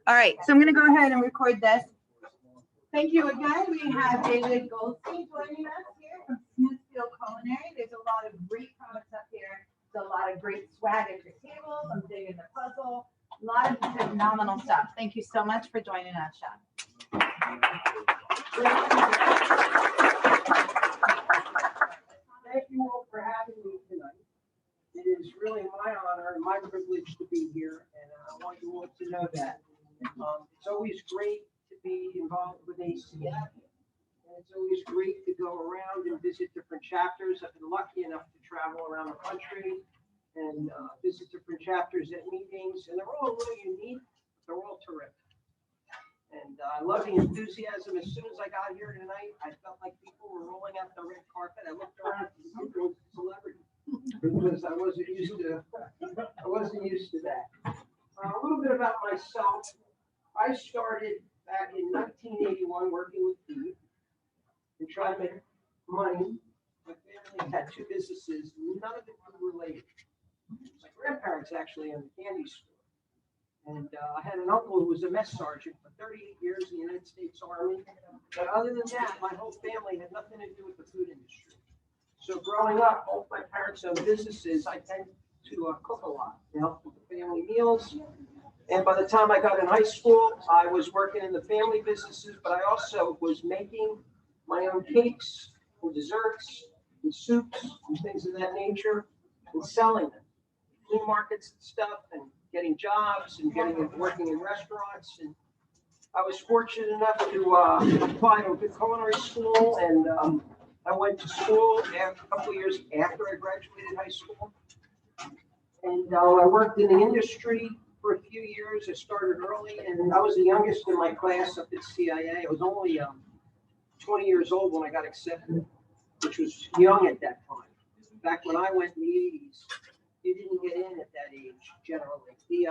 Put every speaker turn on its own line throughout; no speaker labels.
All right, so I'm going to go ahead and record this. Thank you again. We have David Goldstein joining us here from Smithfield Culinary. There's a lot of great products up here. There's a lot of great swag at your tables. I'm digging the puzzle. A lot of phenomenal stuff. Thank you so much for joining us, Sean.
Thank you all for having me tonight. It is really my honor and my privilege to be here, and I want you all to know that. It's always great to be involved with ACF, and it's always great to go around and visit different chapters. I've been lucky enough to travel around the country and visit different chapters at meetings, and they're all a little unique, but they're all terrific. And I love the enthusiasm. As soon as I got here tonight, I felt like people were rolling out the red carpet. I looked around and was a celebrity because I wasn't used to that. A little bit about myself. I started back in 1981 working with food and trying to make money. My family had two businesses, none of it food related. My grandparents actually owned a candy store. And I had an uncle who was a mess sergeant for 38 years in the United States Army. But other than that, my whole family had nothing to do with the food industry. So growing up, both my parents owned businesses. I tend to cook a lot to help with the family meals. And by the time I got in high school, I was working in the family businesses, but I also was making my own cakes and desserts and soups and things of that nature and selling them. Flea markets and stuff, and getting jobs and working in restaurants. And I was fortunate enough to apply to a good culinary school, and I went to school a couple of years after I graduated high school. And I worked in the industry for a few years. I started early, and I was the youngest in my class up at CIA. I was only 20 years old when I got accepted, which was young at that time. Back when I went in the 80s, you didn't get in at that age generally. The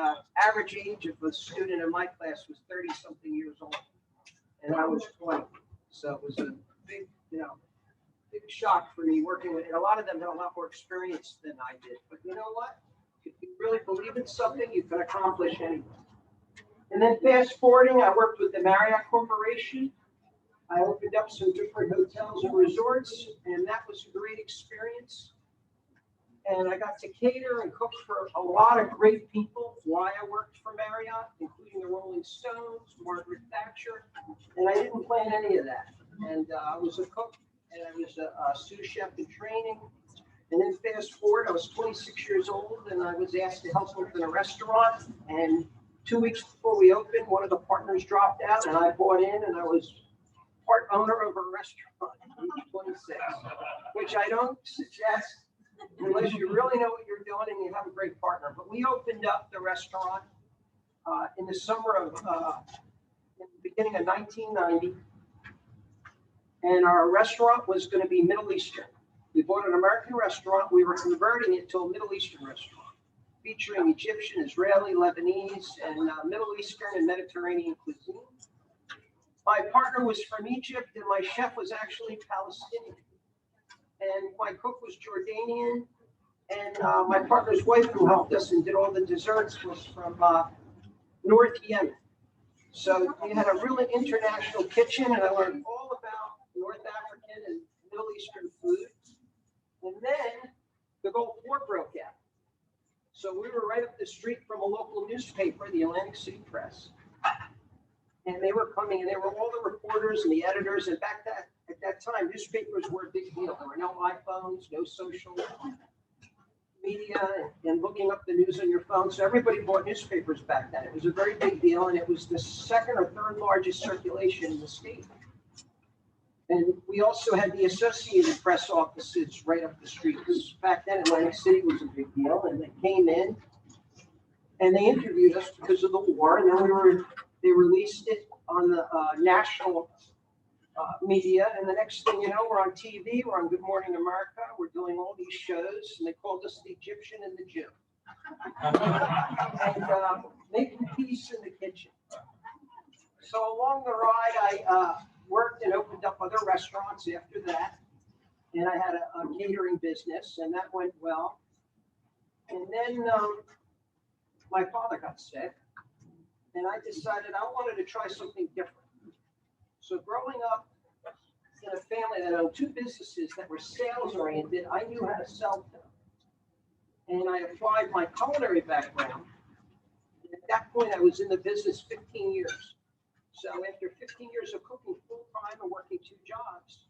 average age of a student in my class was 30-something years old, and I was 20. So it was a big big shock for me working with, and a lot of them had a lot more experience than I did. But you know what? If you really believe in something, you can accomplish anything. And then fast forwarding, I worked with the Marriott Corporation. I opened up some different hotels and resorts, and that was a great experience. And I got to cater and cook for a lot of great people while I worked for Marriott, including the Rolling Stones, Margaret Thatcher, and I didn't plan any of that. And I was a cook, and I was a sous chef in training. And then fast forward, I was 26 years old, and I was asked to help open a restaurant. And 2 weeks before we opened, one of the partners dropped out, and I bought in, and I was part owner of a restaurant at age 26, which I don't suggest unless you really know what you're doing and you have a great partner. But we opened up the restaurant in the summer of, in the beginning of 1990. And our restaurant was going to be Middle Eastern. We bought an American restaurant. We were converting it to a Middle Eastern restaurant, featuring Egyptian, Israeli, Lebanese, and Middle Eastern and Mediterranean cuisine. My partner was from Egypt, and my chef was actually Palestinian. And my cook was Jordanian, and my partner's wife, who helped us and did all the desserts, was from North Yemen. So we had a really international kitchen, and I learned all about North African and Middle Eastern food. And then the Gulf War broke out. So we were right up the street from a local newspaper, the Atlantic City Press. And they were coming, and they were all the reporters and the editors, and at that time, newspapers were a big deal. There were no iPhones, no social media, and looking up the news on your phone. So everybody bought newspapers back then. It was a very big deal, and it was the second or third largest circulation in the state. And we also had the Associated Press offices right up the street, because back then Atlantic City was a big deal. And they came in, and they interviewed us because of the war, and then they released it on the national media, and the next thing you know, we're on TV, we're on Good Morning America, we're doing all these shows, and they called us the Egyptian and the Jew. And making peace in the kitchen. So along the ride, I worked and opened up other restaurants after that, and I had a catering business, and that went well. And then my father got sick, and I decided I wanted to try something different. So growing up in a family that owned two businesses that were sales oriented, I knew how to sell them. And I applied my culinary background. And at that point, I was in the business 15 years. So after 15 years of cooking full time and working two jobs,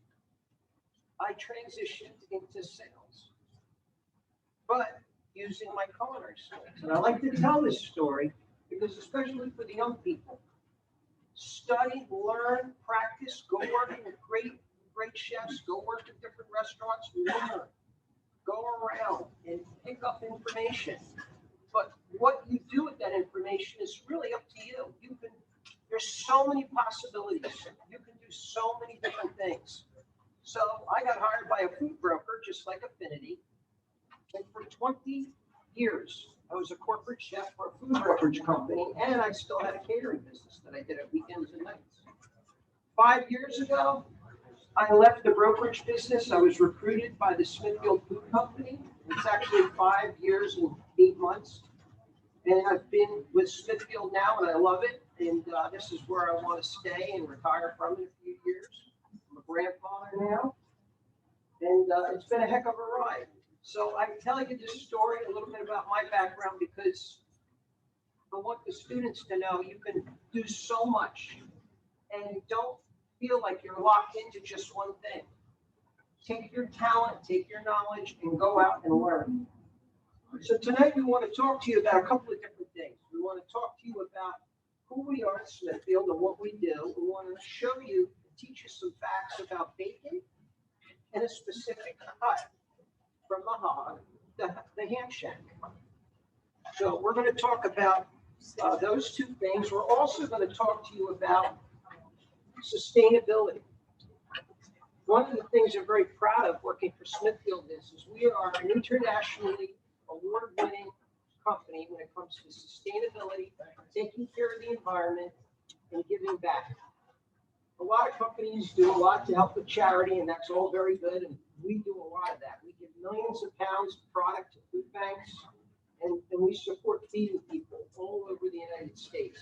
I transitioned into sales, but using my culinary skills. And I like to tell this story because, especially for the young people, study, learn, practice, go work with great chefs, go work at different restaurants, learn, go around and pick up information. But what you do with that information is really up to you. There's so many possibilities. You can do so many different things. So I got hired by a food broker, just like Affinity. And for 20 years, I was a corporate chef for a food brokerage company, and I still had a catering business that I did at weekends and nights. 5 years ago, I left the brokerage business. I was recruited by the Smithfield Food Company. It's actually 5 years and 8 months. And I've been with Smithfield now, and I love it. And this is where I want to stay and retire from in a few years. I'm a grandfather now, and it's been a heck of a ride. So I tell you this story a little bit about my background because I want the students to know you can do so much, and don't feel like you're locked into just one thing. Take your talent, take your knowledge, and go out and learn. So tonight we want to talk to you about a couple of different things. We want to talk to you about who we are at Smithfield and what we do. We want to show you, teach you some facts about bacon and a specific cut from the hog, the ham shack. So we're going to talk about those two things. We're also going to talk to you about sustainability. One of the things I'm very proud of working for Smithfield is we are an internationally award-winning company when it comes to sustainability, taking care of the environment, and giving back. A lot of companies do a lot to help with charity, and that's all very good, and we do a lot of that. We give millions of pounds of product to food banks, and we support feeding people all over the United States.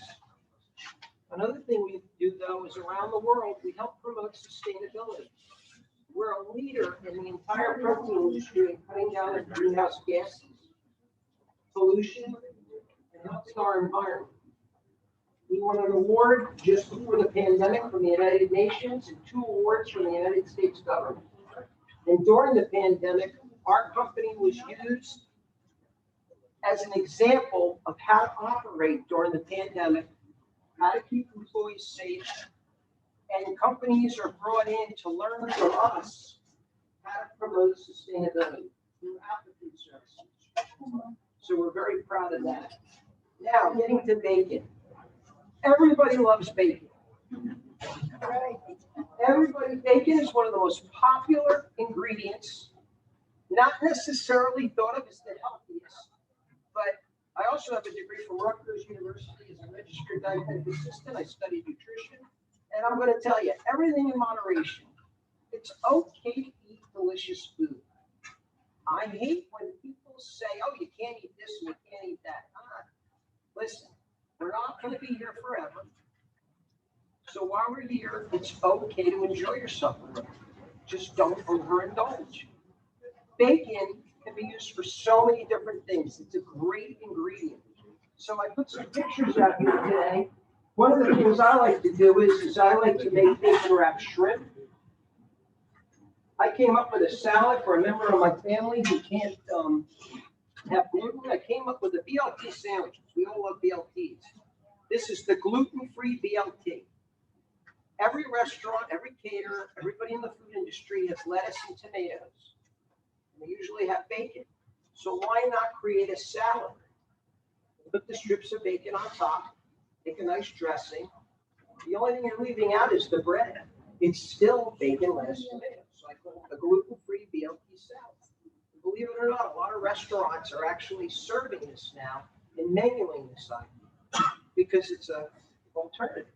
Another thing we do, though, is around the world, we help promote sustainability. We're a leader in the entire protein industry in cutting down on greenhouse gases, pollution, and helping our environment. We won an award just before the pandemic from the United Nations and 2 awards from the United States government. And during the pandemic, our company was used as an example of how to operate during the pandemic, how to keep employees safe, and companies are brought in to learn from us how to promote sustainability throughout the food service. So we're very proud of that. Now, getting to bacon. Everybody loves bacon. Bacon is one of the most popular ingredients, not necessarily thought of as the healthiest, but I also have a degree from Rutgers University as a registered dietetics assistant. I studied nutrition, and I'm going to tell you, everything in moderation. It's okay to eat delicious food. I hate when people say, oh, you can't eat this and you can't eat that. Listen, we're not going to be here forever. So while we're here, it's okay to enjoy yourself. Just don't overindulge. Bacon can be used for so many different things. It's a great ingredient. So I put some pictures out here today. One of the things I like to do is I like to make bacon wrapped shrimp. I came up with a salad for a member of my family who can't have gluten. I came up with a BLT sandwich. We all love BLTs. This is the gluten-free BLT. Every restaurant, every caterer, everybody in the food industry has lettuce and tomatoes. And they usually have bacon. So why not create a salad? Put the strips of bacon on top, make a nice dressing. The only thing you're leaving out is the bread. It's still bacon, lettuce, tomatoes. So I call it a gluten-free BLT salad. Believe it or not, a lot of restaurants are actually serving this now and menuing this item because it's an alternative.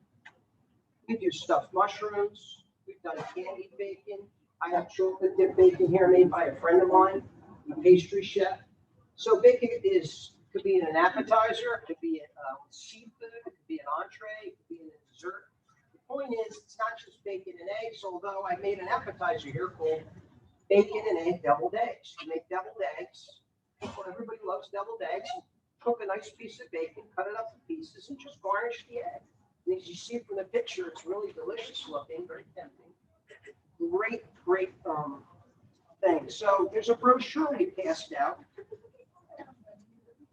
We do stuffed mushrooms. We've done candied bacon. I have chocolate dip bacon here made by a friend of mine, a pastry chef. So bacon is Could be in an appetizer, it could be with seafood, it could be an entree, it could be in a dessert. The point is, it's not just bacon and eggs, although I made an appetizer here called bacon and egg deviled eggs. You make deviled eggs. Well, everybody loves deviled eggs. Cook a nice piece of bacon, cut it up in pieces, and just garnish the egg. And as you see from the picture, it's really delicious looking, very tempting. Great thing. So there's a brochure we passed out.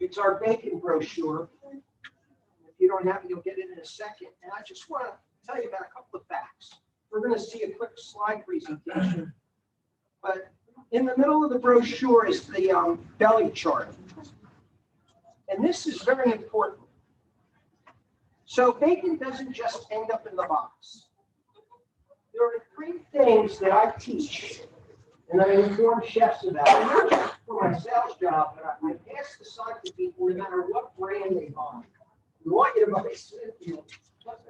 It's our bacon brochure. If you don't have it, you'll get it in a second. And I just want to tell you about a couple of facts. We're going to see a quick slide presentation. But in the middle of the brochure is the belly chart. And this is very important. So bacon doesn't just end up in the box. There are 3 things that I teach and I inform chefs about, not just for my sales job, but I pass this on to people no matter what brand they buy. We want you to buy Smithfield.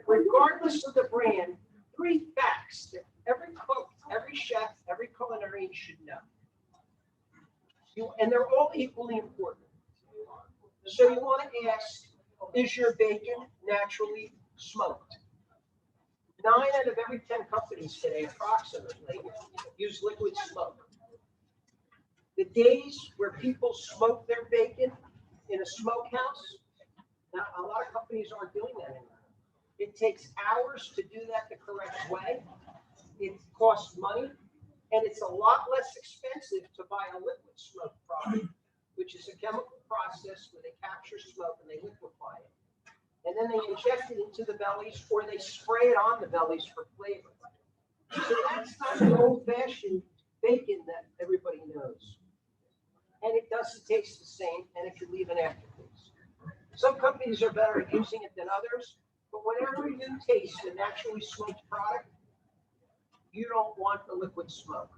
Regardless of the brand, 3 facts that every cook, every chef, every culinarian should know. And they're all equally important. So you want to ask, is your bacon naturally smoked? 9 out of every 10 companies today, approximately, use liquid smoke. The days where people smoke their bacon in a smokehouse, now a lot of companies aren't doing that anymore. It takes hours to do that the correct way. It costs money, and it's a lot less expensive to buy a liquid smoke product, which is a chemical process where they capture smoke and they liquefy it. And then they inject it into the bellies, or they spray it on the bellies for flavor. So that's not the old-fashioned bacon that everybody knows. And it doesn't taste the same, and it can leave an aftertaste. Some companies are better at using it than others, but whenever you taste a naturally smoked product, you don't want the liquid smoke.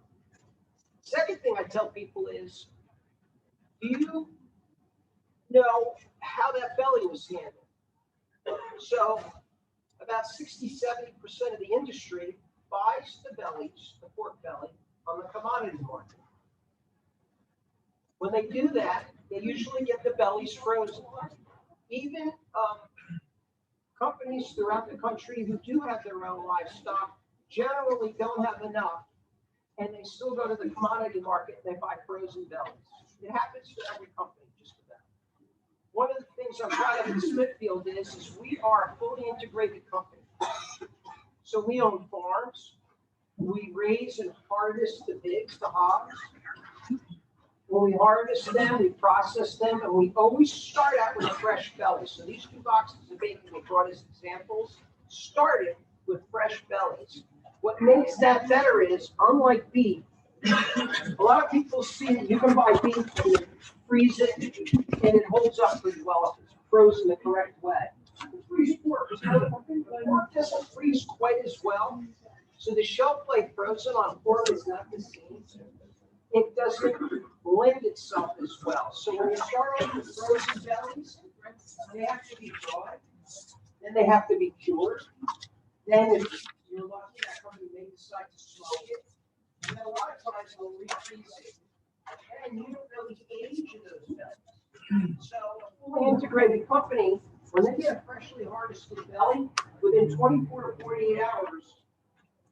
Second thing I tell people is, do you know how that belly was handled? So about 60–70% of the industry buys the bellies, the pork belly, on the commodity market. When they do that, they usually get the bellies frozen. Even companies throughout the country who do have their own livestock generally don't have enough, and they still go to the commodity market and they buy frozen bellies. It happens to every company, just about. One of the things I'm proud of in Smithfield is we are a fully integrated company. So we own farms. We raise and harvest the pigs, the hogs. When we harvest them, we process them, and we always start out with a fresh belly. So these 2 boxes of bacon we brought as examples started with fresh bellies. What makes that better is, unlike beef, a lot of people see you can buy beef and you freeze it, and it holds up pretty well if it's frozen the correct way. Freeze pork. Pork doesn't freeze quite as well, so the shelf life frozen on pork is not the same. It doesn't lend itself as well. So when you start off with frozen bellies, they have to be dried, then they have to be cured. Then if you're lucky, that company may decide to smoke it. And then a lot of times they'll refreeze it. And you don't know the age of those bellies. So a fully integrated company, when they get a freshly harvested belly, within 24 to 48 hours,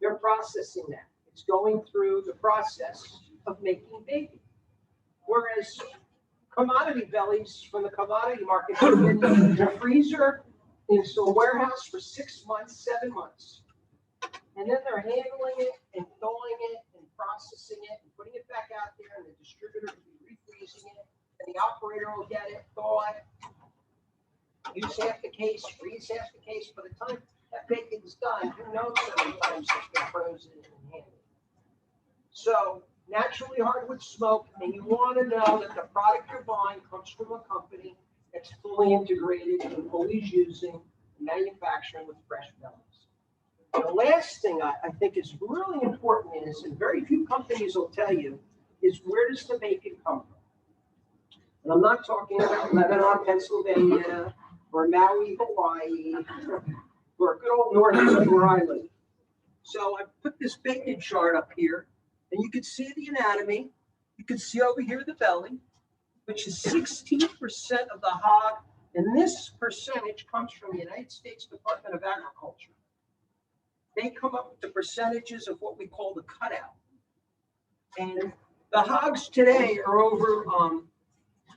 they're processing that. It's going through the process of making bacon. Whereas commodity bellies from the commodity market, they're in a freezer, into a warehouse for 6 months, 7 months. And then they're handling it and thawing it and processing it and putting it back out there, and the distributor will be refreezing it, and the operator will get it, thaw it, use half the case, freeze half the case. By the time that bacon's done, who knows how many times it's been frozen and handled. So naturally hardwood smoke, and you want to know that the product you're buying comes from a company that's fully integrated and always using manufacturing with fresh bellies. The last thing I think is really important is, and very few companies will tell you, is where does the bacon come from? And I'm not talking about Lebanon, Pennsylvania, or Maui, Hawaii, or good old North where I live. So I put this bacon chart up here, and you can see the anatomy. You can see over here the belly. which is 16% of the hog. And this percentage comes from the United States Department of Agriculture. They come up with the percentages of what we call the cutout. And the hogs today are over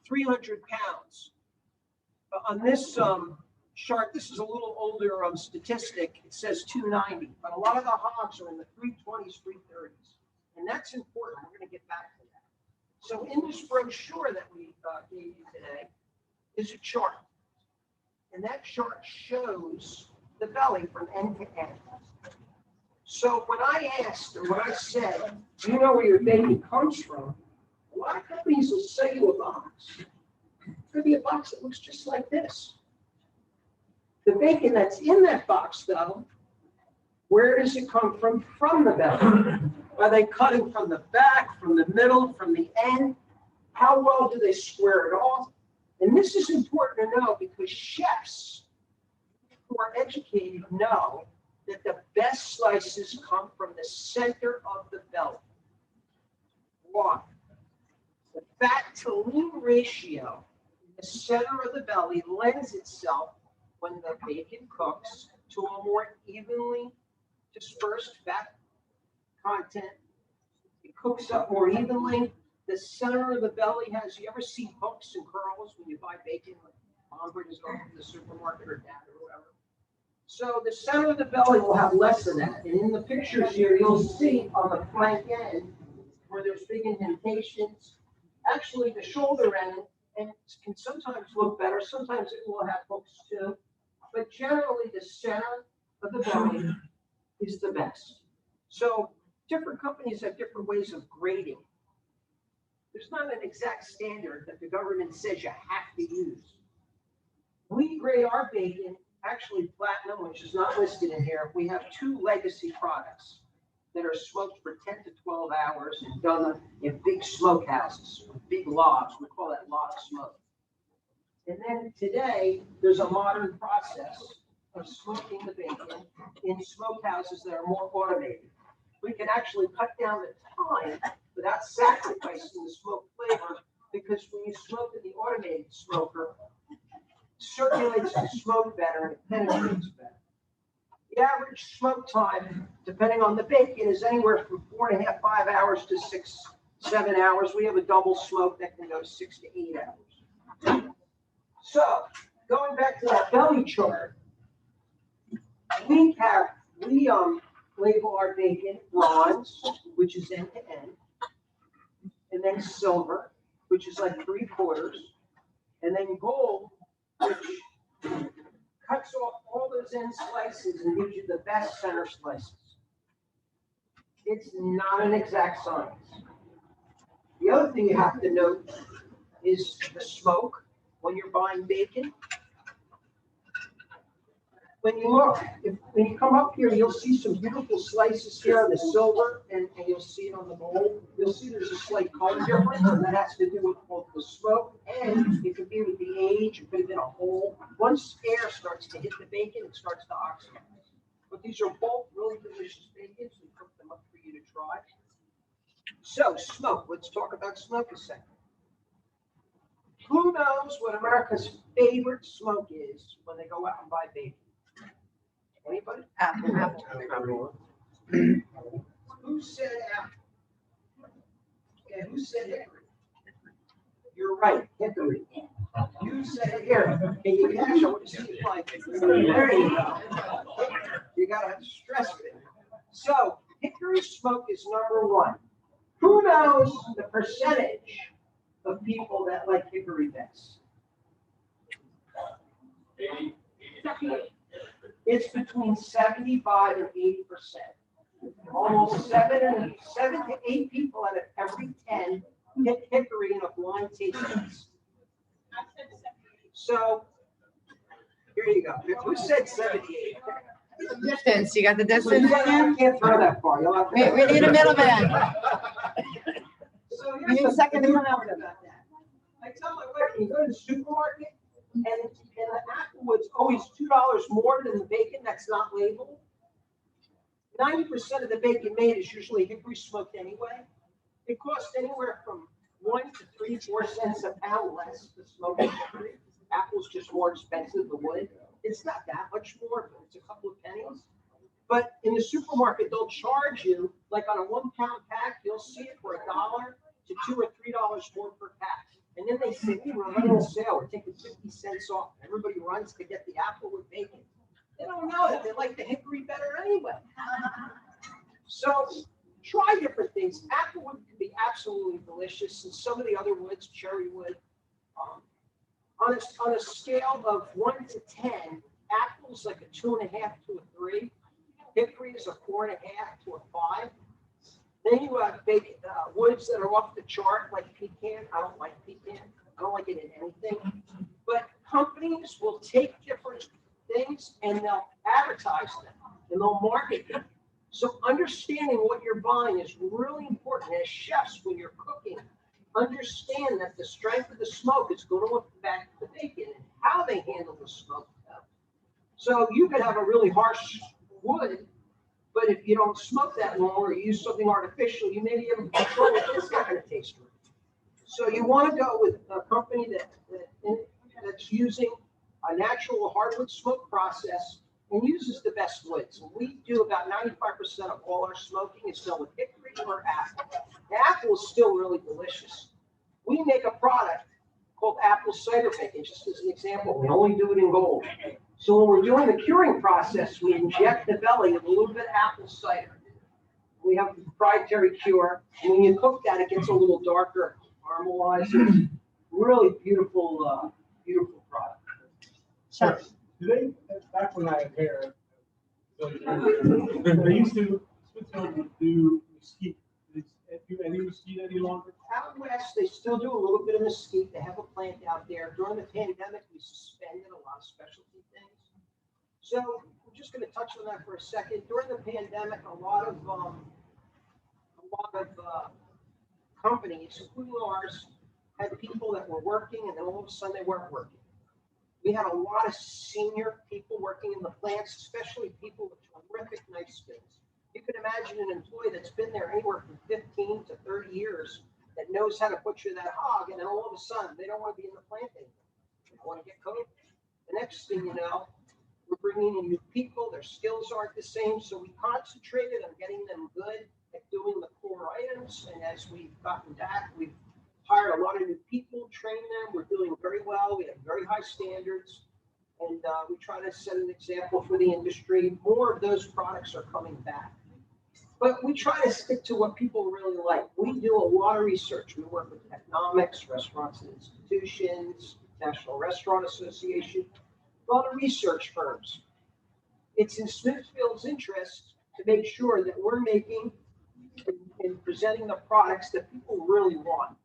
300 pounds. On this chart, this is a little older statistic. It says 290, but a lot of the hogs are in the 320s, 330s. And that's important. We're going to get back to that. So in this brochure that we gave you today is a chart. And that chart shows the belly from end to end. So when I asked, or when I said, do you know where your bacon comes from? A lot of companies will sell you a box. It's going to be a box that looks just like this. The bacon that's in that box, though, where does it come from? From the belly. Are they cutting from the back, from the middle, from the end? How well do they square it off? And this is important to know because chefs who are educated know that the best slices come from the center of the belly. Why? The fat to lean ratio in the center of the belly lends itself, when the bacon cooks, to a more evenly dispersed fat content. It cooks up more evenly. The center of the belly has, you ever see hooks and curls when you buy bacon, like mom brings it over to the supermarket or dad or whatever? So the center of the belly will have less of that. And in the pictures here, you'll see on the flank end where there's big indentations. Actually, the shoulder end and can sometimes look better. Sometimes it will have hooks too. But generally, the center of the belly is the best. So different companies have different ways of grading. There's not an exact standard that the government says you have to use. We grade our bacon, actually platinum, which is not listed in here. We have 2 legacy products that are smoked for 10 to 12 hours and done in big smokehouses, with big logs. We call that log smoke. And then today, there's a modern process of smoking the bacon in smokehouses that are more automated. We can actually cut down the time without sacrificing the smoke flavor, because when you smoke in the automated smoker, it circulates the smoke better and it penetrates better. The average smoke time, depending on the bacon, is anywhere from 4.5, 5 hours to 6, 7 hours. We have a double smoke that can go 6 to 8 hours. So, going back to that belly chart, we label our bacon bronze, which is end to end, and then silver, which is like 3/4, and then gold, which cuts off all those end slices and gives you the best center slices. It's not an exact science. The other thing you have to note is the smoke when you're buying bacon. When you look, when you come up here, you'll see some beautiful slices here on the silver, and you'll see it on the gold. You'll see there's a slight color difference, and that has to do with both the smoke and it could be with the age. It could have been a hole. Once air starts to hit the bacon, it starts to oxidize. But these are both really delicious bacons. We cook them up for you to try. So, smoke. Let's talk about smoke a second. Who knows what America's favorite smoke is when they go out and buy bacon? Anybody?
Apple.
Who said apple? Okay, who said hickory? You're right, hickory. You said here. Can you catch what it seems like? There you go. You gotta have stress with it. So, hickory smoke is number 1. Who knows the percentage of people that like hickory best?
80.
It's between 75 and 80%. Almost 7 to 8 people out of every 10 hit hickory in a blind taste test. So here you go. Who said 78?
Distance, you got the
So
distance?
you can't throw that far. You'll have to
We need a middleman.
So
We
here's
need a
the
second
thing
middleman.
about that. I tell my wife, when you go to the supermarket, and the apple was always $2 more than the bacon that's not labeled. 90% of the bacon made is usually hickory smoked anyway. It costs anywhere from 1 to 3, 4 cents a pound less to smoke the hickory. Apple's just more expensive, the wood. It's not that much more, but it's a couple of pennies. But in the supermarket, they'll charge you, like on a 1 pound pack, you'll see it for $1 to $2 or $3 more per pack. And then they say, hey, we're running a sale, we're taking 50 cents off. Everybody runs to get the apple with bacon. They don't know that they like the hickory better anyway. So try different things. Applewood can be absolutely delicious, and some of the other woods, cherry wood. On a scale of 1 to 10, apple's like a 2.5 to a 3. Hickory is a 4.5 to a 5. Then you have big woods that are off the chart, like pecan. I don't like pecan. I don't like it in anything. But companies will take different things and they'll advertise them and they'll market them. So understanding what you're buying is really important. As chefs, when you're cooking, understand that the strength of the smoke is going to affect the bacon and how they handle the smoke. So you could have a really harsh wood, but if you don't smoke that long or you use something artificial, you may be able to control it. It's not going to taste right. So you want to go with a company that's using a natural hardwood smoke process and uses the best woods. And we do about 95% of all our smoking is done with hickory or apple. The apple is still really delicious. We make a product called apple cider bacon, just as an example. We only do it in gold. So when we're doing the curing process, we inject the belly with a little bit of apple cider. We have a proprietary cure. And when you cook that, it gets a little darker, caramelizes. Really beautiful, beautiful product.
Sure. Do they, back when I had hair, they used to, Smithfield would do mesquite. Do any mesquite any longer?
Out west, they still do a little bit of mesquite. They have a plant out there. During the pandemic, we suspended a lot of specialty things. So I'm just going to touch on that for a second. During the pandemic, a lot of companies, including ours, had people that were working, and then all of a sudden they weren't working. We had a lot of senior people working in the plants, especially people with terrific knife skills. You can imagine an employee that's been there anywhere from 15 to 30 years that knows how to butcher that hog, and then all of a sudden they don't want to be in the plant anymore. They want to get COVID. The next thing you know, we're bringing in new people. Their skills aren't the same, so we concentrated on getting them good at doing the core items. And as we've gotten back, we've hired a lot of new people, trained them. We're doing very well. We have very high standards, and we try to set an example for the industry. More of those products are coming back. But we try to stick to what people really like. We do a lot of research. We work with economics, restaurants and institutions, National Restaurant Association, a lot of research firms. It's in Smithfield's interest to make sure that we're making and presenting the products that people really want.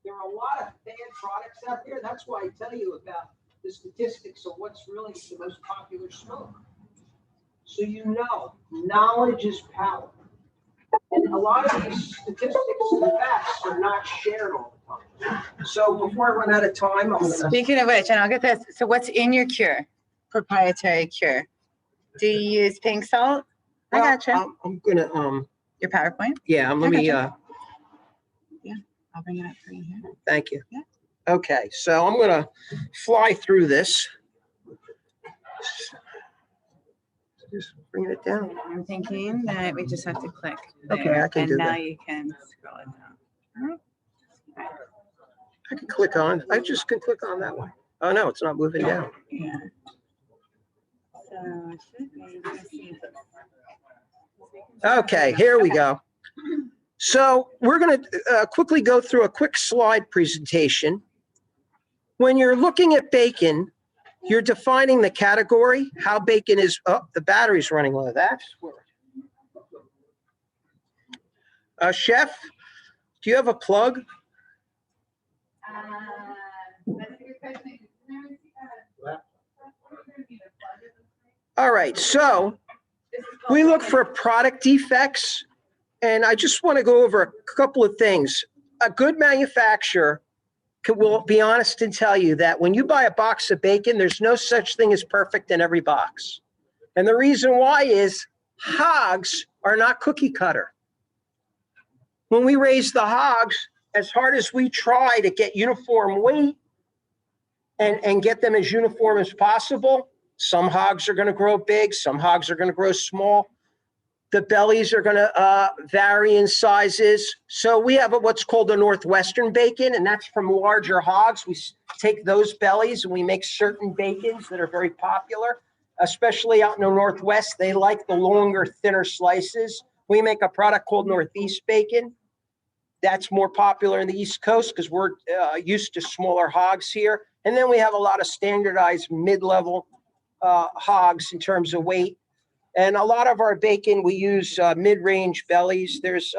There are a lot of bad products out there. That's why I tell you about the statistics of what's really the most popular smoke. So you know, knowledge is power. And a lot of these statistics and facts are not shared all the time. So before I run out of time, I'm going to...
Speaking of which, and I'll get this. So what's in your cure? Proprietary cure. Do you use pink salt? I gotcha.
I'm going to...
Your PowerPoint?
Yeah, let me...
Yeah, I'll bring it up for you here.
Thank you.
Yeah.
Okay, so I'm going to fly through this. Just bringing it down.
I'm thinking that we just have to click there.
Okay, I can do
and now
that.
you can scroll it down. All right.
I can click on. I just can click on that one. Oh, no, it's not moving down.
Yeah. So it should be. Let's see if
Okay, here we go. So we're going to quickly go through a quick slide presentation. When you're looking at bacon, you're defining the category, how bacon is. Oh, the battery's running low. That's where. Chef, do you have a plug?
That's a good question.
All right, so we look for product defects, and I just want to go over a couple of things. A good manufacturer will be honest and tell you that when you buy a box of bacon, there's no such thing as perfect in every box. And the reason why is hogs are not cookie cutter. When we raise the hogs
as hard as we try to get uniform weight and get them as uniform as possible, some hogs are going to grow big, some hogs are going to grow small. The bellies are going to vary in sizes. So we have what's called a Northwestern bacon, and that's from larger hogs. We take those bellies and we make certain bacons that are very popular, especially out in the Northwest. They like the longer, thinner slices. We make a product called Northeast bacon. That's more popular in the East Coast because we're used to smaller hogs here. And then we have a lot of standardized mid-level hogs in terms of weight. And a lot of our bacon, we use mid-range bellies. There's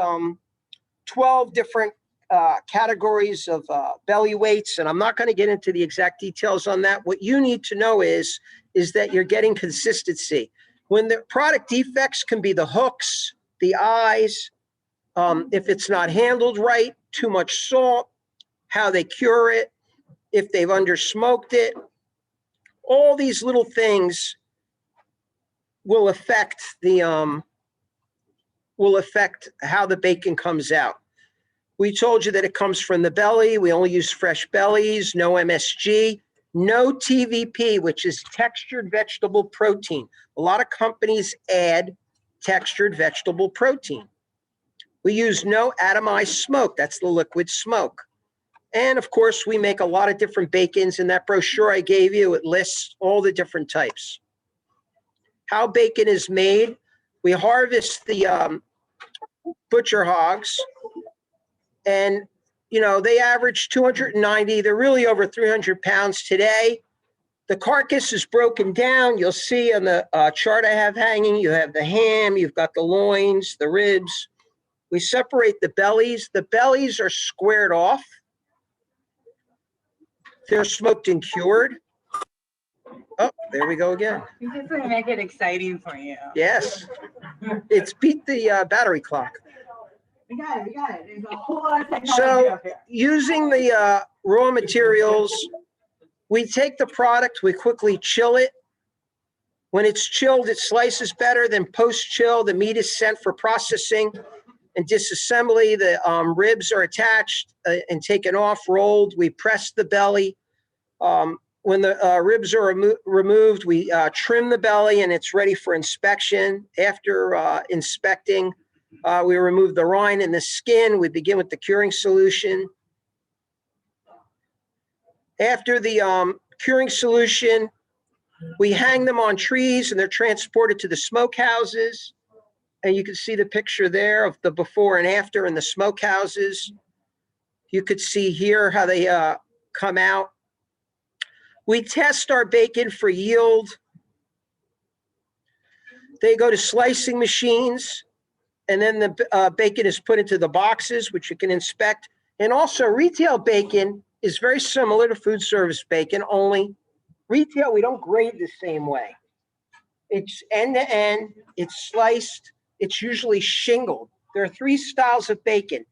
12 different categories of belly weights, and I'm not going to get into the exact details on that. What you need to know is that you're getting consistency. When the product defects can be the hooks, the eyes, if it's not handled right, too much salt, how they cure it, if they've under-smoked it, all these little things will affect how the bacon comes out. We told you that it comes from the belly. We only use fresh bellies, no MSG, no TVP, which is textured vegetable protein. A lot of companies add textured vegetable protein. We use no atomized smoke. That's the liquid smoke. And of course, we make a lot of different bacons. In that brochure I gave you, it lists all the different types. How bacon is made: we harvest the butcher hogs, and they average 290. They're really over 300 pounds today. The carcass is broken down. You'll see on the chart I have hanging, you have the ham, you've got the loins, the ribs. We separate the bellies. The bellies are squared off. They're smoked and cured. Oh, there we go again.
You just want to make it exciting for you.
Yes. It's beat the battery clock.
We got it. There's a whole lot of technology
So
up here.
using the raw materials, we take the product, we quickly chill it. When it's chilled, it slices better than post-chill. The meat is sent for processing and disassembly. The ribs are attached and taken off, rolled. We press the belly. When the ribs are removed, we trim the belly and it's ready for inspection. After inspecting, we remove the rind and the skin. We begin with the curing solution. After the curing solution, we hang them on trees and they're transported to the smokehouses. And you can see the picture there of the before and after in the smokehouses. You could see here how they come out. We test our bacon for yield. They go to slicing machines, and then the bacon is put into the boxes, which you can inspect. And also, retail bacon is very similar to food service bacon, only retail, we don't grade the same way. It's end-to-end, it's sliced, it's usually shingled. There are 3 styles of bacon.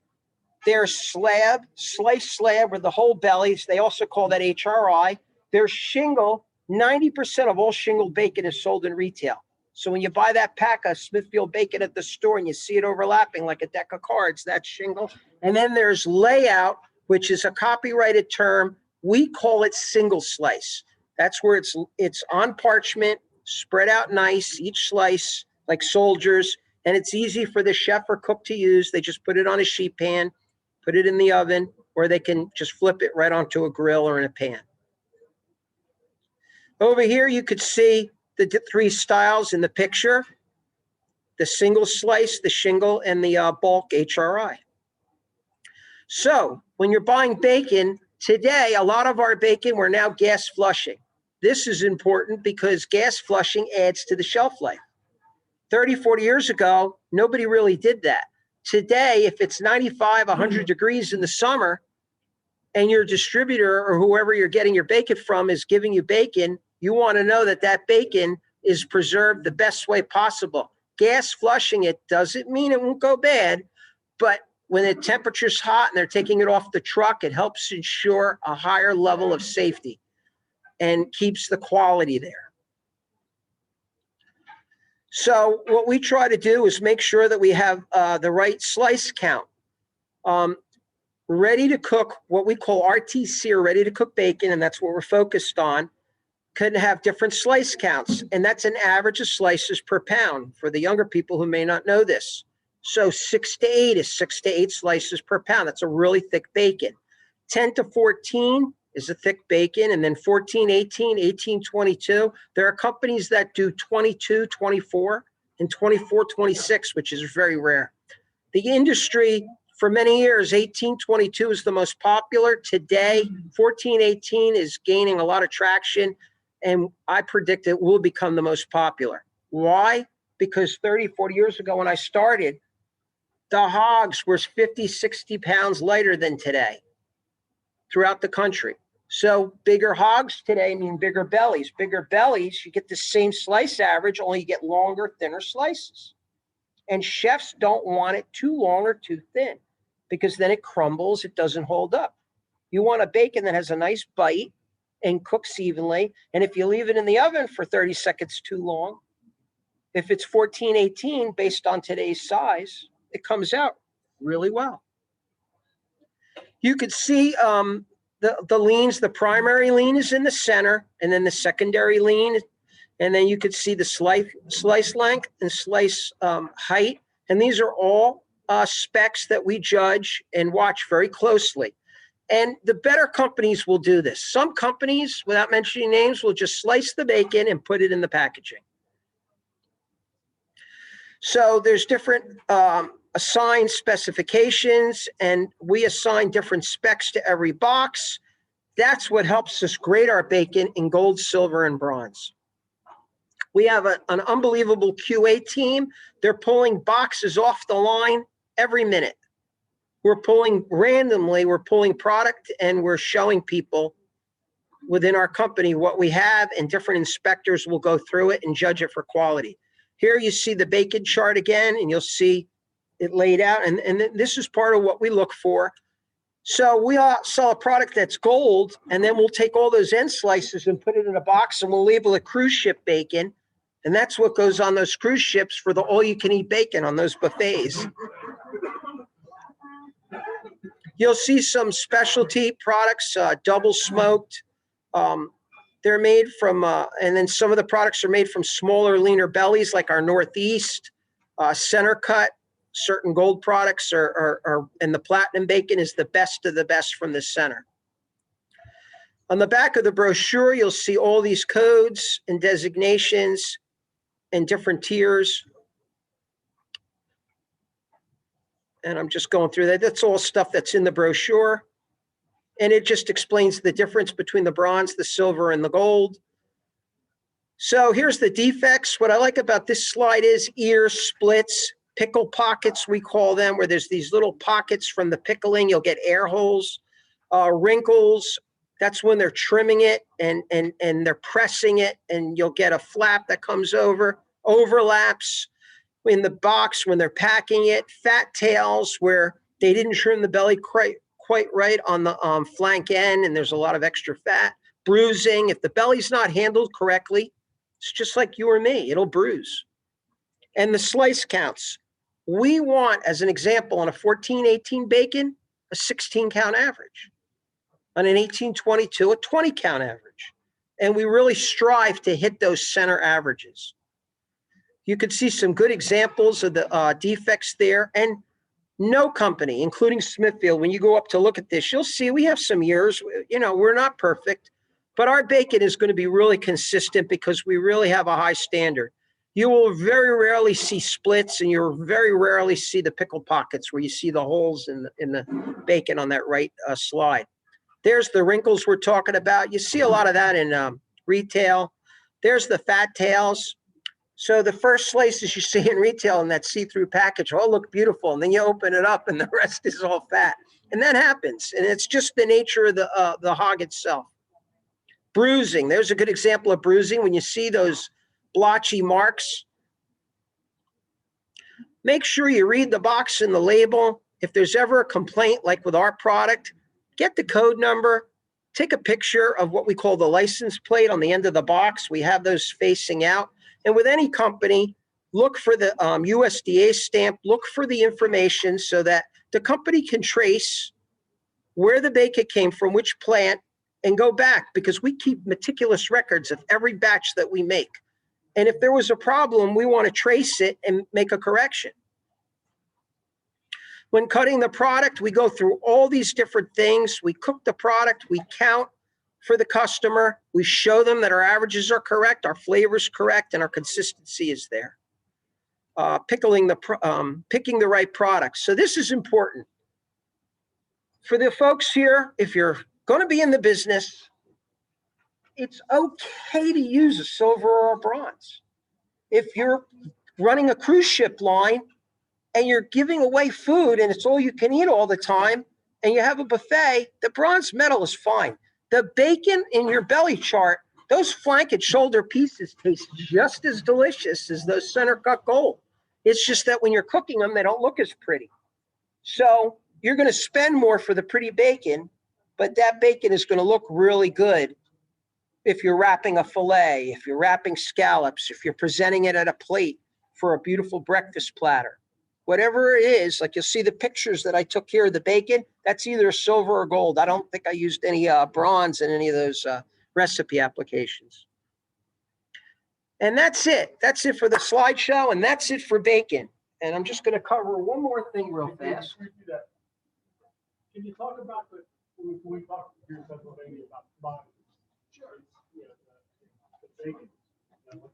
There's slab, sliced slab with the whole bellies. They also call that HRI. There's shingle. 90% of all shingled bacon is sold in retail. So when you buy that pack of Smithfield bacon at the store and you see it overlapping like a deck of cards, that's shingle. And then there's layout, which is a copyrighted term. We call it single slice. That's where it's on parchment, spread out nice, each slice like soldiers, and it's easy for the chef or cook to use. They just put it on a sheet pan, put it in the oven, or they can just flip it right onto a grill or in a pan. Over here, you could see the 3 styles in the picture: the single slice, the shingle, and the bulk HRI. So when you're buying bacon, today, a lot of our bacon, we're now gas flushing. This is important because gas flushing adds to the shelf life. 30, 40 years ago, nobody really did that. Today, if it's 95, 100 degrees in the summer, and your distributor or whoever you're getting your bacon from is giving you bacon, you want to know that that bacon is preserved the best way possible. Gas flushing it doesn't mean it won't go bad, but when the temperature's hot and they're taking it off the truck, it helps ensure a higher level of safety and keeps the quality there. So what we try to do is make sure that we have the right slice count. ready to cook, what we call RTC, or ready to cook bacon, and that's what we're focused on, can have different slice counts. And that's an average of slices per pound for the younger people who may not know this. So 6 to 8 is 6 to 8 slices per pound. That's a really thick bacon. 10 to 14 is a thick bacon, and then 14, 18, 18, 22. There are companies that do 22, 24, and 24, 26, which is very rare. The industry, for many years, 18, 22 is the most popular. Today, 14, 18 is gaining a lot of traction, and I predict it will become the most popular. Why? Because 30, 40 years ago when I started, the hogs were 50, 60 pounds lighter than today throughout the country. So bigger hogs today mean bigger bellies. Bigger bellies, you get the same slice average, only you get longer, thinner slices. And chefs don't want it too long or too thin because then it crumbles, it doesn't hold up. You want a bacon that has a nice bite and cooks evenly. And if you leave it in the oven for 30 seconds too long, if it's 14, 18, based on today's size, it comes out really well. You could see the leans. The primary lean is in the center, and then the secondary lean, and then you could see the slice length and slice height. And these are all specs that we judge and watch very closely. And the better companies will do this. Some companies, without mentioning names, will just slice the bacon and put it in the packaging. So there's different assigned specifications, and we assign different specs to every box. That's what helps us grade our bacon in gold, silver, and bronze. We have an unbelievable QA team. They're pulling boxes off the line every minute. We're pulling randomly, we're pulling product, and we're showing people within our company what we have, and different inspectors will go through it and judge it for quality. Here you see the bacon chart again, and you'll see it laid out, and this is part of what we look for. So we sell a product that's gold, and then we'll take all those end slices and put it in a box, and we'll label it cruise ship bacon, and that's what goes on those cruise ships for the all-you-can-eat bacon on those buffets. You'll see some specialty products, double smoked. They're made from, and then some of the products are made from smaller, leaner bellies, like our Northeast, center cut. Certain gold products and the platinum bacon is the best of the best from the center. On the back of the brochure, you'll see all these codes and designations and different tiers. And I'm just going through that. That's all stuff that's in the brochure. And it just explains the difference between the bronze, the silver, and the gold. So here's the defects. What I like about this slide is ear splits, pickle pockets, we call them, where there's these little pockets from the pickling. You'll get air holes, wrinkles. That's when they're trimming it and they're pressing it, and you'll get a flap that comes over, overlaps in the box when they're packing it. Fat tails where they didn't trim the belly quite right on the flank end, and there's a lot of extra fat. Bruising, if the belly's not handled correctly, it's just like you or me, it'll bruise. And the slice counts. We want, as an example, on a 14-18 bacon, a 16-count average. On an 18-22, a 20-count average. And we really strive to hit those center averages. You could see some good examples of the defects there. And no company, including Smithfield, when you go up to look at this, you'll see we have some years, you know, we're not perfect, but our bacon is going to be really consistent because we really have a high standard. You will very rarely see splits, and you'll very rarely see the pickle pockets where you see the holes in the bacon on that right slide. There's the wrinkles we're talking about. You see a lot of that in retail. There's the fat tails. So the first slices you see in retail in that see-through package all look beautiful, and then you open it up and the rest is all fat. And that happens, and it's just the nature of the hog itself. Bruising, there's a good example of bruising. When you see those blotchy marks, make sure you read the box and the label. If there's ever a complaint, like with our product, get the code number, take a picture of what we call the license plate on the end of the box. We have those facing out. And with any company, look for the USDA stamp, look for the information so that the company can trace where the bacon came from, which plant, and go back, because we keep meticulous records of every batch that we make. And if there was a problem, we want to trace it and make a correction. When cutting the product, we go through all these different things. We cook the product, we count for the customer, we show them that our averages are correct, our flavor's correct, and our consistency is there. Picking the right products. So this is important. For the folks here, if you're going to be in the business, it's okay to use a silver or a bronze. If you're running a cruise ship line and you're giving away food and it's all you can eat all the time and you have a buffet, the bronze medal is fine. The bacon in your belly chart, those flank and shoulder pieces taste just as delicious as those center cut gold. It's just that when you're cooking them, they don't look as pretty. So you're going to spend more for the pretty bacon, but that bacon is going to look really good if you're wrapping a fillet, if you're wrapping scallops, if you're presenting it at a plate for a beautiful breakfast platter. Whatever it is, like you'll see the pictures that I took here of the bacon, that's either silver or gold. I don't think I used any bronze in any of those recipe applications. And that's it. That's it for the slideshow, and that's it for bacon. And I'm just going to cover one more thing real fast.
Can you talk about when we talk here in Pennsylvania about commodities?
Sure.
You know, the bacon. You know,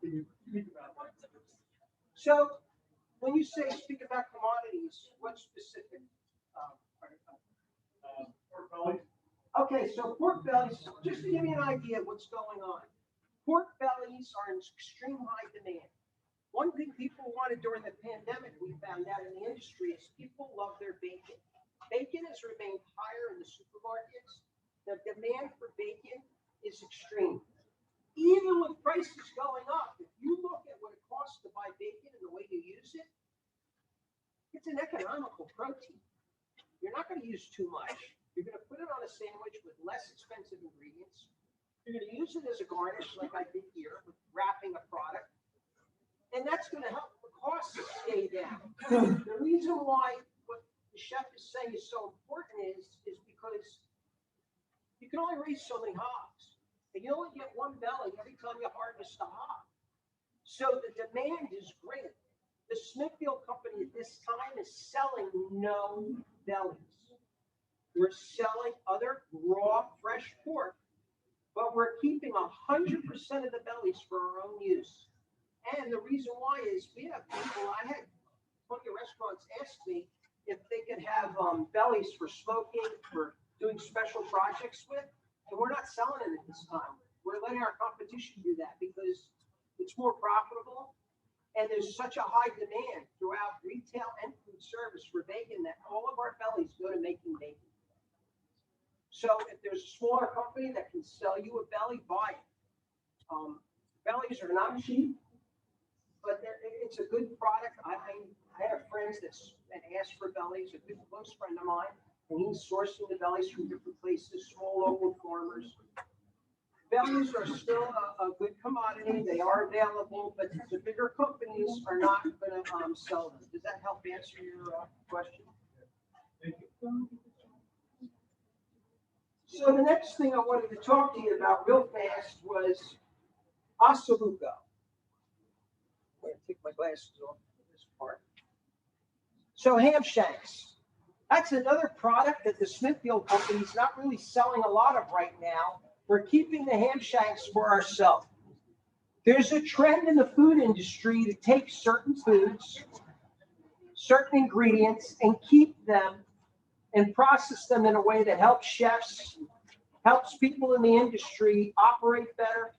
can you speak about that?
So when you say speak about commodities, what specific?
Pork bellies?
Okay, so pork bellies, just to give you an idea of what's going on. Pork bellies are in extreme high demand. One thing people wanted during the pandemic, we found out in the industry, is people love their bacon. Bacon has remained higher in the supermarkets. The demand for bacon is extreme. Even with prices going up, if you look at what it costs to buy bacon and the way you use it, it's an economical protein. You're not going to use too much. You're going to put it on a sandwich with less expensive ingredients. You're going to use it as a garnish like I did here with wrapping a product. And that's going to help the costs stay down. The reason why what the chef is saying is so important is because you can only raise so many hogs. And you only get one belly every time you harvest a hog. So the demand is great. The Smithfield company at this time is selling no bellies. We're selling other raw, fresh pork, but we're keeping 100% of the bellies for our own use. And the reason why is we have people, I had plenty of restaurants ask me if they could have bellies for smoking, for doing special projects with. And we're not selling it at this time. We're letting our competition do that because it's more profitable. And there's such a high demand throughout retail and food service for bacon that all of our bellies go to making bacon. So if there's a smaller company that can sell you a belly, buy it. Bellies are not cheap, but it's a good product. I have friends that ask for bellies, a good close friend of mine. And he's sourcing the bellies from different places, small local farmers. Bellies are still a good commodity. They are available, but the bigger companies are not going to sell them. Does that help answer your question?
Thank you.
So the next thing I wanted to talk to you about real fast was ossobuco. I'm going to take my glasses off for this part. So ham shanks. That's another product that the Smithfield company is not really selling a lot of right now. We're keeping the ham shanks for ourselves. There's a trend in the food industry to take certain foods, certain ingredients, and keep them and process them in a way that helps chefs, helps people in the industry operate better.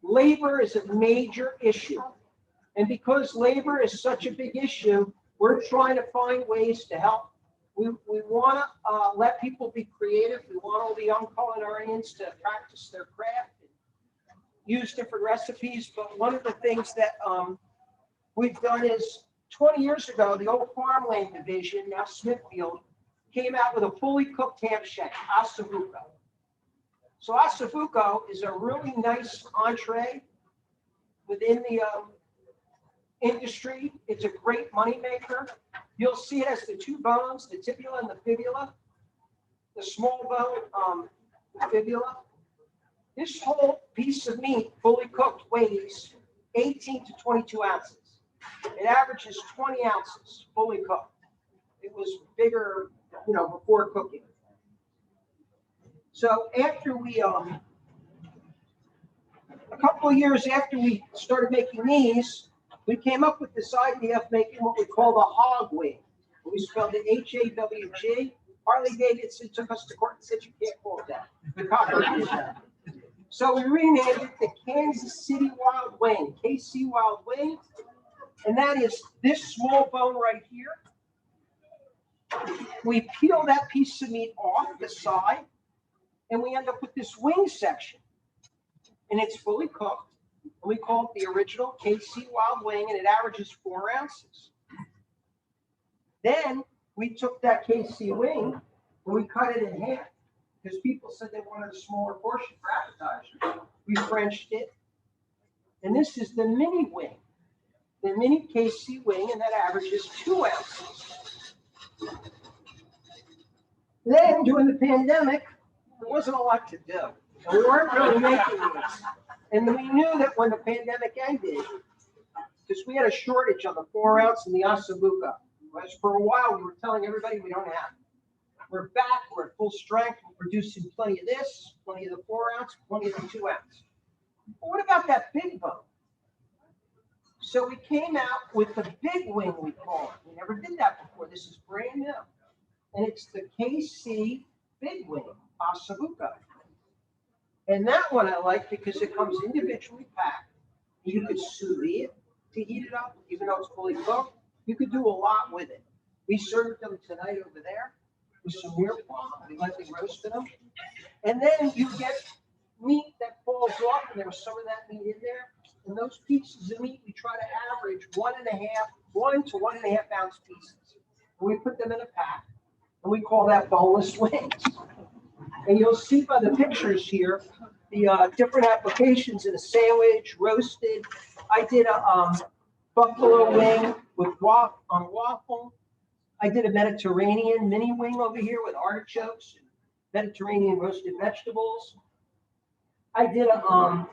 Labor is a major issue. And because labor is such a big issue, we're trying to find ways to help. We want to let people be creative. We want all the young culinarians to practice their craft and use different recipes. But one of the things that we've done is 20 years ago, the old farmland division, now Smithfield, came out with a fully cooked ham shank, ossobuco. So ossobuco is a really nice entree within the industry. It's a great moneymaker. You'll see it has the two bones, the tibia and the fibula. The small bone, fibula. This whole piece of meat, fully cooked, weighs 18 to 22 ounces. It averages 20 ounces, fully cooked. It was bigger, before cooking. So after we, a couple of years after we started making these, we came up with this idea of making what we call the hog wing. We spelled it H-A-W-G. Harley Davidson took us to court and said, you can't call it that. The cockroach. So we renamed it the Kansas City Wild Wing, KC Wild Wing. And that is this small bone right here. We peel that piece of meat off the side, and we end up with this wing section. And it's fully cooked. And we call it the original KC Wild Wing, and it averages 4 ounces. Then we took that KC wing and we cut it in half because people said they wanted a smaller portion for appetizers. We Frenched it. And this is the mini wing, the mini KC wing, and that averages 2 ounces. Then during the pandemic, there wasn't a lot to do. And we weren't really making these. And we knew that when the pandemic ended, because we had a shortage on the 4 ounce and the ossobuco. Whereas for a while, we were telling everybody we don't have it. We're back, we're at full strength, we're producing plenty of this, plenty of the 4 ounce, plenty of the 2 ounce. But what about that big bone? So we came out with the big wing, we call it. We never did that before. This is brand new. And it's the KC Big Wing Ossobuco. And that one I like because it comes individually packed. You could sous vide it to heat it up, even though it's fully cooked. You could do a lot with it. We served them tonight over there with some mirepoix. We lightly roasted them. And then you get meat that falls off, and there was some of that meat in there. And those pieces of meat, we try to average 1 to 1.5 ounce pieces. And we put them in a pack, and we call that boneless wings. And you'll see by the pictures here, the different applications in a sandwich, roasted. I did a buffalo wing with waffle. I did a Mediterranean mini wing over here with artichokes, Mediterranean roasted vegetables. I did a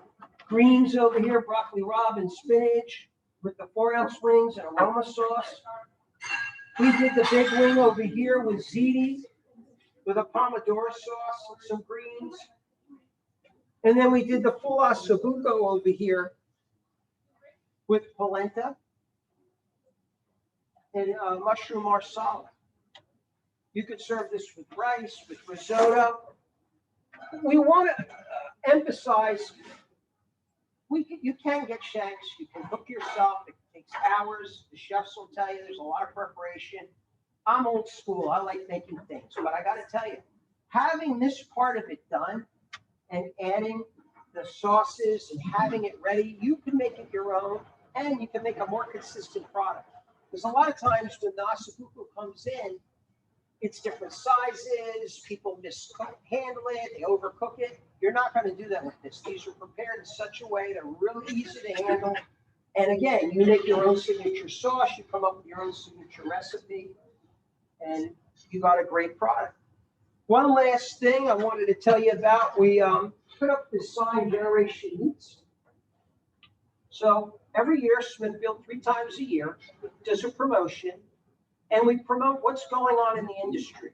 greens over here, broccoli rabe and spinach with the 4 ounce wings and aroma sauce. We did the big wing over here with ziti, with a pomodoro sauce and some greens. And then we did the full ossobuco over here with polenta and mushroom marsala. You could serve this with rice, with risotto. We want to emphasize, you can get shanks, you can cook yourself, it takes hours, the chefs will tell you there's a lot of preparation. I'm old school, I like making things, but I gotta tell you, having this part of it done and adding the sauces and having it ready, you can make it your own and you can make a more consistent product. Because a lot of times when the ossobuco comes in, it's different sizes, people mishandle it, they overcook it. You're not going to do that with this. These are prepared in such a way they're really easy to handle. And again, you make your own signature sauce, you come up with your own signature recipe, and you got a great product. One last thing I wanted to tell you about, we put up this sign, Generation Eats. So every year, Smithfield, 3 times a year, does a promotion, and we promote what's going on in the industry.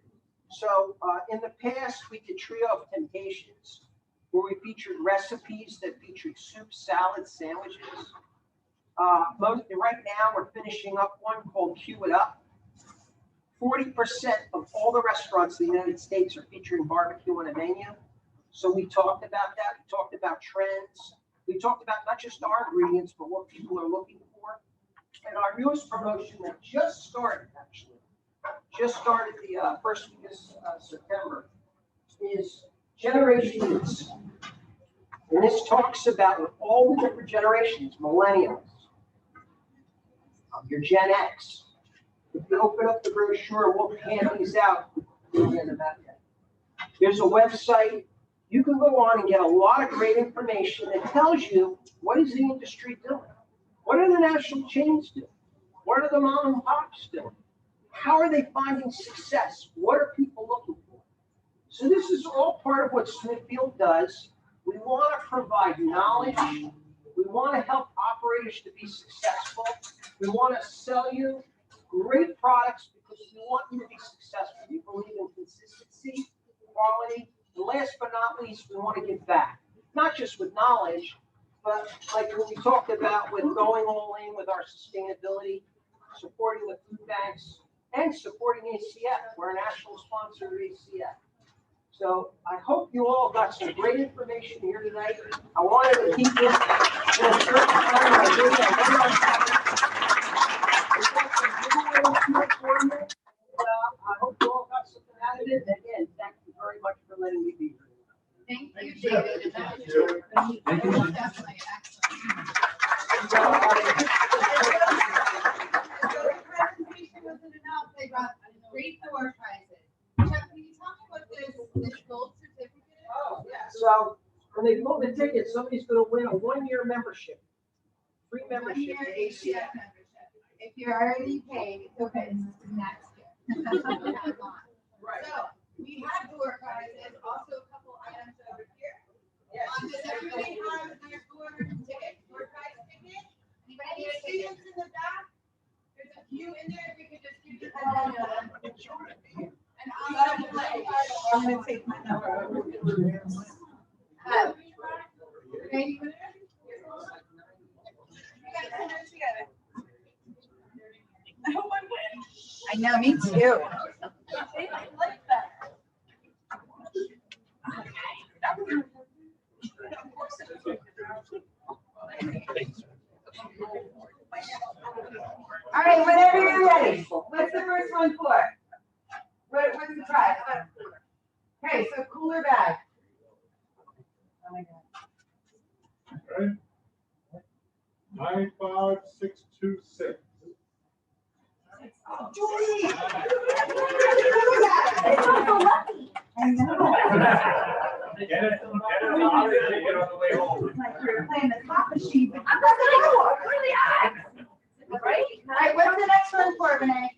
So in the past, we did Trio of Temptations, where we featured recipes that featured soup, salads, sandwiches. Right now, we're finishing up one called Cue It Up. 40% of all the restaurants in the United States are featuring barbecue on a menu. So we talked about that. We talked about trends. We talked about not just our ingredients, but what people are looking for. And our newest promotion that just started, the first week of September, is Generation Eats. And this talks about all the different generations, millennials, your Gen X. If you open up the brochure, we'll hand these out. There's a website. You can go on and get a lot of great information that tells you what is the industry doing? What are the national chains doing? What are the mom and pops doing? How are they finding success? What are people looking for? So this is all part of what Smithfield does. We want to provide knowledge. We want to help operators to be successful. We want to sell you great products because we want you to be successful. We believe in consistency, quality, and last but not least, we want to give back. Not just with knowledge, but like what we talked about with going all in with our sustainability, supporting the food banks, and supporting ACF. We're a national sponsor of ACF. So I hope you all got some great information here tonight. I wanted to keep this in a certain time. I hope you all got something out of it. Again, thank you very much for letting me be here.
Thank you, David.
Thank you. Thank you.
Definitely excellent. The presentation wasn't enough. They brought great door prizes. Chuck, can you tell me what this gold certificate is?
Oh, yeah. So when they pull the ticket, somebody's going to win a 1-year membership, free membership to ACF.
If you're already paid, it's okay. This is next year.
Right.
So we have door prizes, also a couple items over here.
Yes.
Does everybody have their door ticket, door prize ticket? Anybody need students in the back? There's a few in there. If we could just give you that. And I'm gonna take my number. Maybe. You gotta put it together. I hope I win.
I know, me too.
They might like that. All right, whenever you're ready. What's the first one for? What's the prize? Okay, so cooler bag.
Okay. 95626.
Julie! I know.
Get it on the way home.
Like you're playing the slot machine. I'm not gonna go. Really high. Right? All right, what's the next one for, Renee?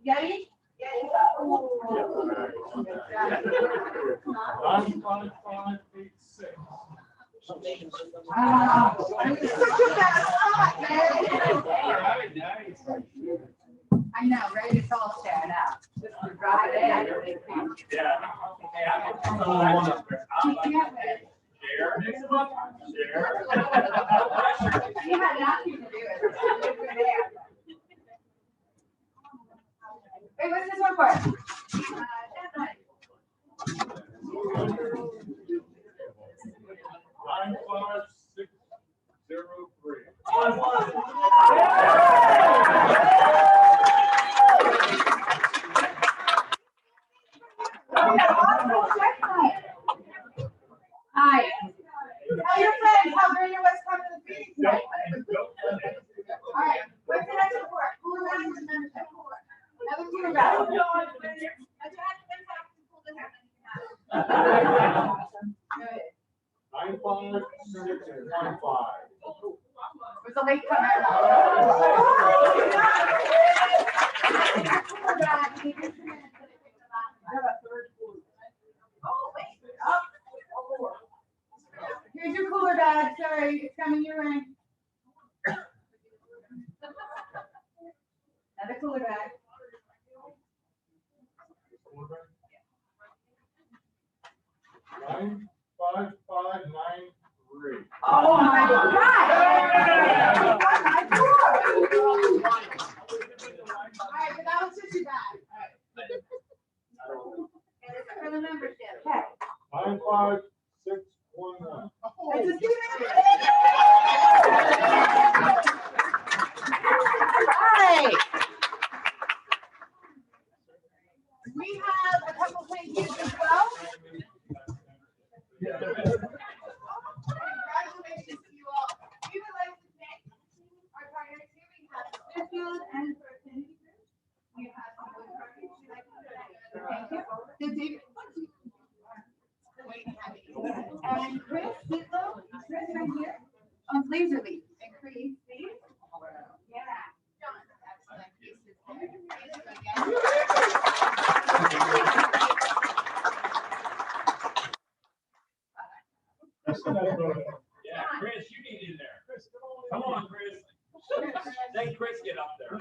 Yeti? Yeti.
95586.
I'm such a bad spot, man. I know, right? It's all staring out. Just to drive it in.
Yeah. Share.
You had nothing to do with it. Wait, what's this one for?
Nine five 603.
Hi. Tell your friends how great it was coming to the meeting tonight. All right, what's the next report? Cooler bag with membership. Another cooler bag. Good.
95615.
Was a late comer. Cooler bag. You need 2 minutes to pick the last one. Oh, wait. Oh. Here's your cooler bag. Sorry, it's coming your way. Another cooler bag.
95593.
Oh my God! All right, but that was just too bad. For the membership. Okay.
95611.
It's a student. Hi. We have a couple thank yous as well. Congratulations to you all. We would like to thank our partners here. We have Smithfield and for Affinity Group. We have some good partners we'd like to thank. Thank you. So David. And Chris Ditlow, Chris right here on Laser Leaf. And Chris, please. Yeah. Excellent pieces there.
Then Chris get up there.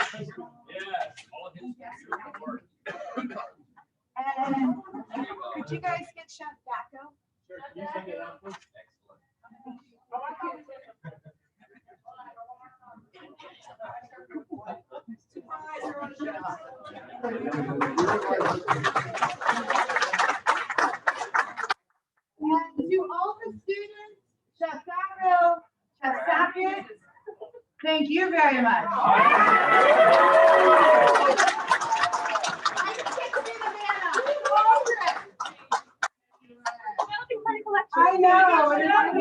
Yes, all his work.
And could you guys get Chef Daco?
Sure, can you send it out, please?
And to all the students, Chef Daco, Chef Sackett, thank you very much. I know. Isn't that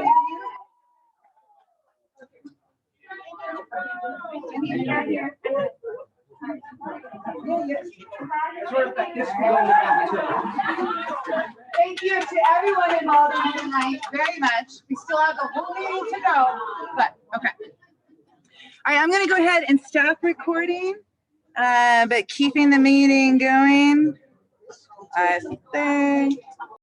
beautiful? Thank you to everyone involved in tonight very much. We still have the whole meeting to go, but okay.
All right, I'm gonna go ahead and stop recording, but keeping the meeting going. I think.